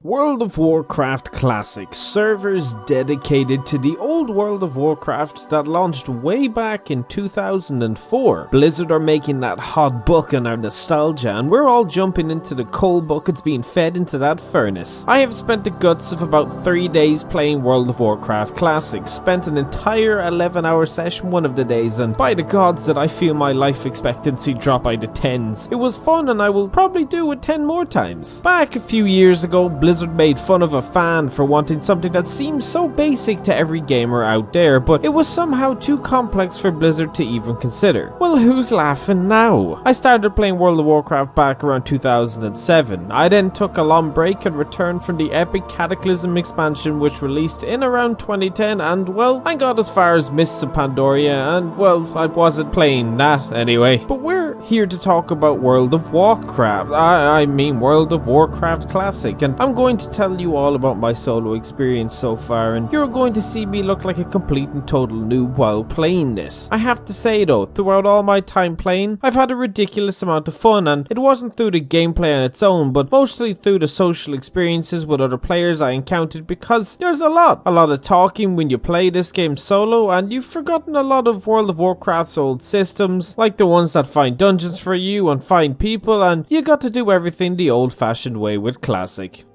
World of Warcraft Classic, servers dedicated to the old World of Warcraft that launched way back in 2004. Blizzard are making that hot buck on our nostalgia, and we're all jumping into the cold buckets being fed into that furnace. I have spent the guts of about 3 days playing World of Warcraft Classic, spent an entire 11-hour session one of the days, and by the gods did I feel my life expectancy drop by the tens. It was fun and I will probably do it 10 more times. Back a few years ago, Blizzard made fun of a fan for wanting something that seems so basic to every gamer out there, but it was somehow too complex for Blizzard to even consider. Well, who's laughing now? I started playing World of Warcraft back around 2007. I then took a long break and returned from the epic Cataclysm expansion which released in around 2010, and well, I got as far as Mists of Pandaria, and well, I wasn't playing that anyway. But we're here to talk about World of Warcraft. I mean World of Warcraft Classic, and I'm going to tell you all about my solo experience so far, and you're going to see me look like a complete and total noob while playing this. I have to say though, throughout all my time playing, I've had a ridiculous amount of fun, and it wasn't through the gameplay on its own, but mostly through the social experiences with other players I encountered, because there's a lot of talking when you play this game solo, and you've forgotten a lot of World of Warcraft's old systems, like the ones that find dungeons for you and find people, and you got to do everything the old-fashioned way with Classic.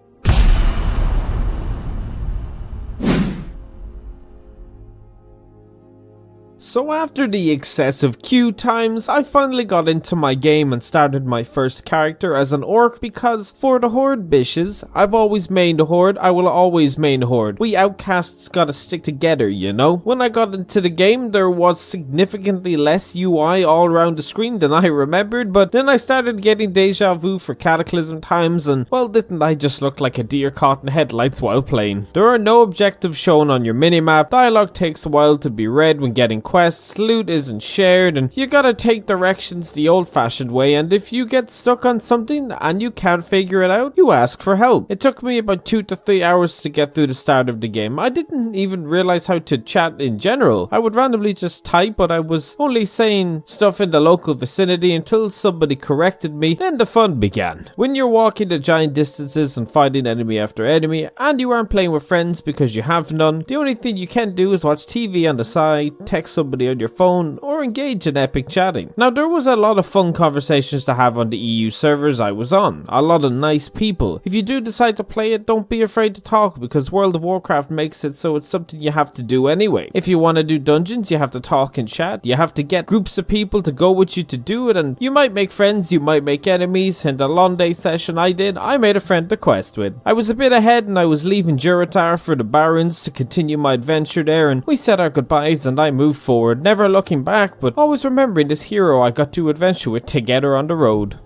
So after the excessive queue times, I finally got into my game and started my first character as an orc, because for the horde bishes, I've always mained horde, I will always main horde. We outcasts gotta stick together, you know? When I got into the game, there was significantly less UI all around the screen than I remembered, but then I started getting deja vu for Cataclysm times, and well, didn't I just look like a deer caught in headlights while playing? There are no objectives shown on your minimap, dialogue takes a while to be read when getting quests, loot isn't shared, and you gotta take directions the old-fashioned way, and if you get stuck on something and you can't figure it out, you ask for help. It took me about 2 to 3 hours to get through the start of the game. I didn't even realize how to chat in general. I would randomly just type, but I was only saying stuff in the local vicinity until somebody corrected me, then the fun began. When you're walking the giant distances and fighting enemy after enemy, and you aren't playing with friends because you have none, the only thing you can do is watch TV on the side, text somebody on your phone, or engage in epic chatting. Now, there was a lot of fun conversations to have on the EU servers I was on. A lot of nice people. If you do decide to play it, don't be afraid to talk, because World of Warcraft makes it so it's something you have to do anyway. If you want to do dungeons, you have to talk and chat. You have to get groups of people to go with you to do it, and you might make friends, you might make enemies. In the long day session I did, I made a friend to quest with. I was a bit ahead and I was leaving Durotar for the Barrens to continue my adventure there, and we said our goodbyes and I moved forward, never looking back, but always remembering this hero I got to adventure with together on the road.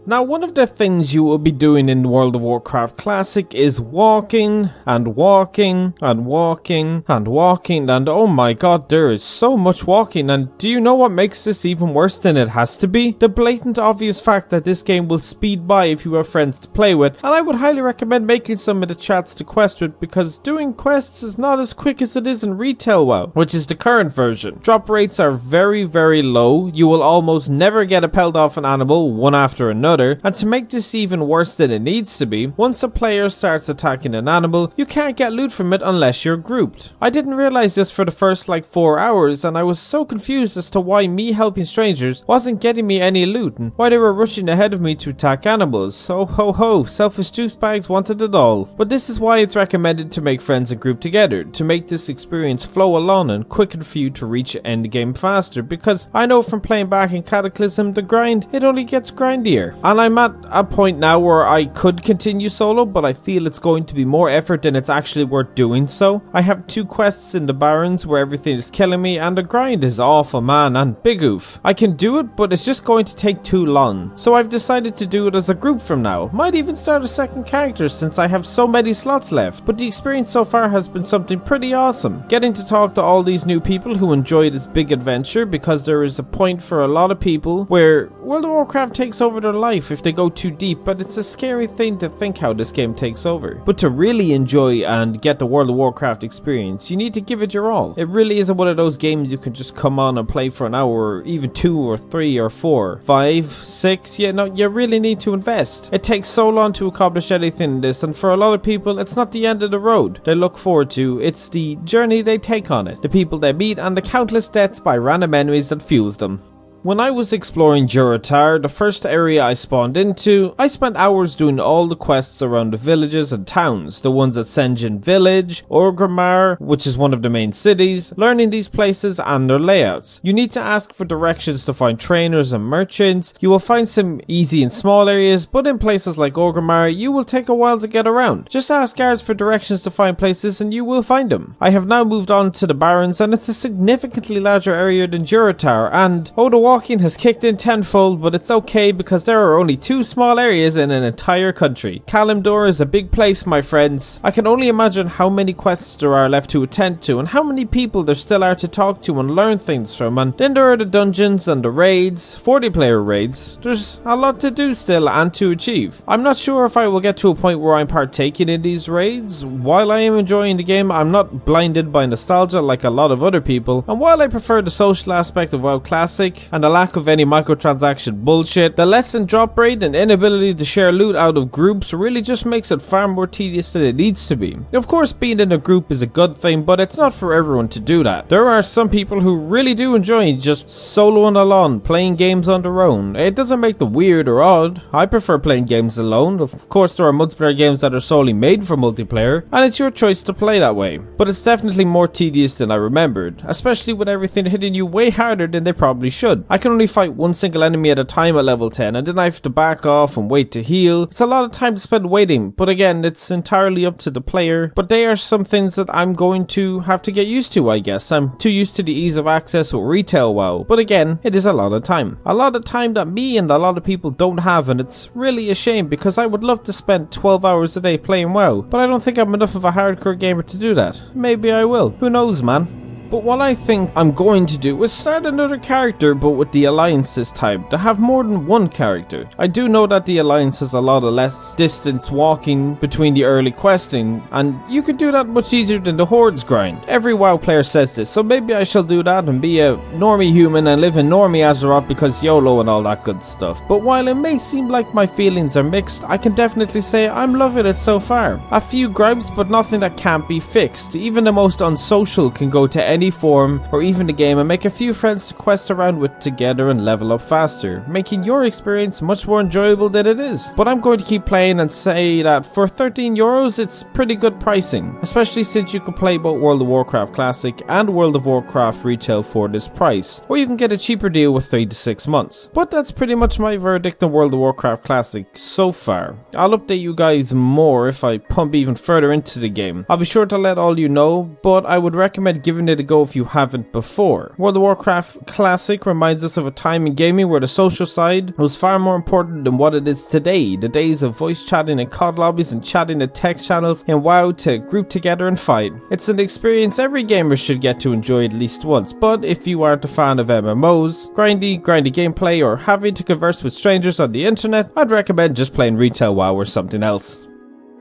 Now, one of the things you will be doing in World of Warcraft Classic is walking, and walking, and walking, and walking, and oh my god, there is so much walking, and do you know what makes this even worse than it has to be? The blatant obvious fact that this game will speed by if you have friends to play with, and I would highly recommend making some of the chats to quest with, because doing quests is not as quick as it is in Retail WoW, which is the current version. Drop rates are very, very low. You will almost never get a pelt off an animal one after another. And to make this even worse than it needs to be, once a player starts attacking an animal, you can't get loot from it unless you're grouped. I didn't realize this for the first like 4 hours, and I was so confused as to why me helping strangers wasn't getting me any loot, and why they were rushing ahead of me to attack animals. So ho ho, selfish juice bags wanted it all. But this is why it's recommended to make friends and group together, to make this experience flow along and quicken for you to reach endgame faster, because I know from playing back in Cataclysm, the grind, it only gets grindier. And I'm at a point now where I could continue solo, but I feel it's going to be more effort than it's actually worth doing so. I have 2 quests in the Barrens where everything is killing me, and the grind is awful, man, and big oof. I can do it, but it's just going to take too long. So I've decided to do it as a group from now. Might even start a second character since I have so many slots left, but the experience so far has been something pretty awesome. Getting to talk to all these new people who enjoy this big adventure, because there is a point for a lot of people where World of Warcraft takes over their life life if they go too deep, but it's a scary thing to think how this game takes over. But to really enjoy and get the World of Warcraft experience, you need to give it your all. It really isn't one of those games you can just come on and play for an hour, or even 2 or 3 or 4, 5, 6. Yeah, no, you really need to invest. It takes so long to accomplish anything in this, and for a lot of people, it's not the end of the road they look forward to. It's the journey they take on it, the people they meet, and the countless deaths by random enemies that fuels them. When I was exploring Durotar, the first area I spawned into, I spent hours doing all the quests around the villages and towns, the ones at Sen'jin Village, Orgrimmar, which is one of the main cities, learning these places and their layouts. You need to ask for directions to find trainers and merchants. You will find some easy in small areas, but in places like Orgrimmar, you will take a while to get around. Just ask guards for directions to find places and you will find them. I have now moved on to the Barrens, and it's a significantly larger area than Durotar, and the walking has kicked in tenfold, but it's okay because there are only 2 small areas in an entire country. Kalimdor is a big place, my friends. I can only imagine how many quests there are left to attend to, and how many people there still are to talk to and learn things from. And then there are the dungeons and the raids, 40-player raids. There's a lot to do still and to achieve. I'm not sure if I will get to a point where I'm partaking in these raids. While I am enjoying the game, I'm not blinded by nostalgia like a lot of other people, and while I prefer the social aspect of WoW Classic and the lack of any microtransaction bullshit, the lesson drop rate and inability to share loot out of groups really just makes it far more tedious than it needs to be. Of course, being in a group is a good thing, but it's not for everyone to do that. There are some people who really do enjoy just soloing alone, playing games on their own. It doesn't make them weird or odd. I prefer playing games alone. Of course, there are multiplayer games that are solely made for multiplayer, and it's your choice to play that way. But it's definitely more tedious than I remembered, especially with everything hitting you way harder than they probably should. I can only fight one single enemy at a time at level 10, and then I have to back off and wait to heal. It's a lot of time to spend waiting, but again, it's entirely up to the player. But they are some things that I'm going to have to get used to, I guess. I'm too used to the ease of access with retail WoW, but again, it is a lot of time. A lot of time that me and a lot of people don't have, and it's really a shame because I would love to spend 12 hours a day playing WoW, but I don't think I'm enough of a hardcore gamer to do that. Maybe I will. Who knows, man? But what I think I'm going to do is start another character, but with the Alliance this time, to have more than one character. I do know that the Alliance has a lot of less distance walking between the early questing, and you could do that much easier than the Hordes grind. Every WoW player says this, so maybe I shall do that and be a normie human and live in normie Azeroth because YOLO and all that good stuff. But while it may seem like my feelings are mixed, I can definitely say I'm loving it so far. A few gripes, but nothing that can't be fixed. Even the most unsocial can go to any form or even the game and make a few friends to quest around with together and level up faster, making your experience much more enjoyable than it is. But I'm going to keep playing and say that for €13 it's pretty good pricing, especially since you can play both World of Warcraft Classic and World of Warcraft Retail for this price, or you can get a cheaper deal with 3 to 6 months. But that's pretty much my verdict on World of Warcraft Classic so far. I'll update you guys more if I pump even further into the game. I'll be sure to let all you know, but I would recommend giving it a go if you haven't before. World of Warcraft Classic reminds us of a time in gaming where the social side was far more important than what it is today. The days of voice chatting in COD lobbies and chatting in text channels in WoW to group together and fight. It's an experience every gamer should get to enjoy at least once, but if you aren't a fan of MMOs, grindy gameplay, or having to converse with strangers on the internet, I'd recommend just playing Retail WoW or something else.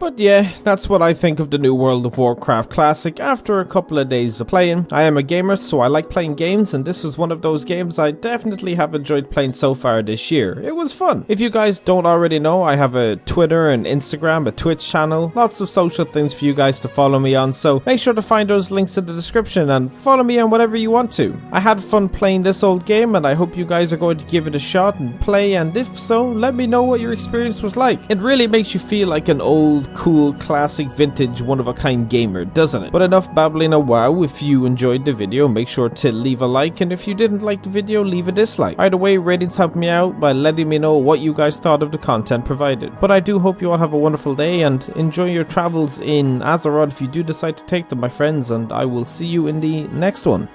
But yeah, that's what I think of the new World of Warcraft Classic after a couple of days of playing. I am a gamer, so I like playing games, and this was one of those games I definitely have enjoyed playing so far this year. It was fun. If you guys don't already know, I have a Twitter and Instagram, a Twitch channel, lots of social things for you guys to follow me on, so make sure to find those links in the description and follow me on whatever you want to. I had fun playing this old game, and I hope you guys are going to give it a shot and play, and if so, let me know what your experience was like. It really makes you feel like an old, cool, classic, vintage, one-of-a-kind gamer, doesn't it? But enough babbling a wow. If you enjoyed the video, make sure to leave a like, and if you didn't like the video, leave a dislike. Either way, ratings help me out by letting me know what you guys thought of the content provided. But I do hope you all have a wonderful day and enjoy your travels in Azeroth if you do decide to take them, my friends, and I will see you in the next one.